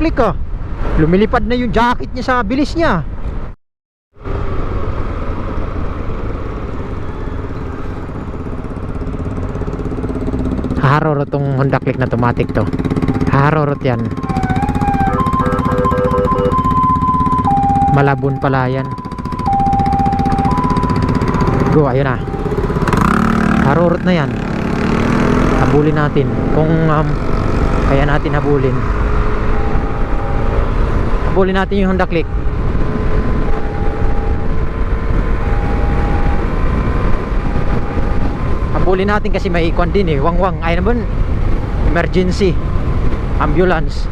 Daklik ah. Lumilipad na yung jacket niya sa bilis niya. Harorot tong Honda Click na automatic to. Harorot yan. Malabon pala yan. Go, ayun na. Harorot na yan. Habulin natin kung kaya natin habulin. Habulin natin yung Honda Click. Habulin natin kasi may ikwan din eh. Wangwang. Ay naman. Emergency. Ambulance.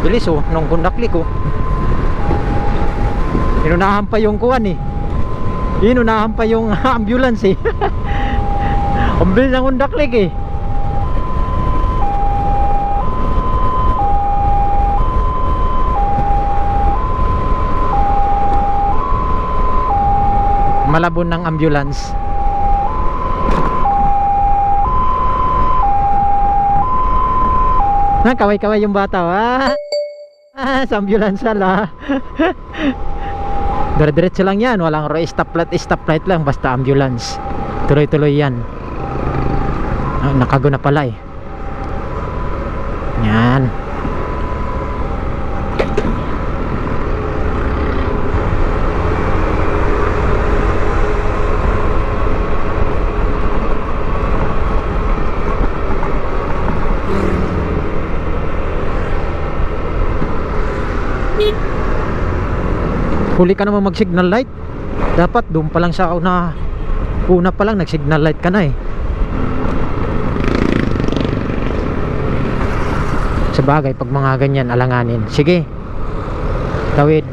Bilis oh. Nung Honda Click oh. Inunahan pa yung kuwan eh. Inunahan pa yung ambulance eh. Ang bilis ng Honda Click eh. Malabon ng ambulance. Kaway-kaway yung bata sa ambulance ala. Dire-diretso lang yan. Walang stoplight lang. Basta ambulance. Tuloy-tuloy yan. Nakago na pala eh. Yan. Huli ka naman mag signal light. Dapat doon pa lang sa una pa lang nag signal light ka na eh. Sa bagay pag mga ganyan alanganin. Sige, tawid.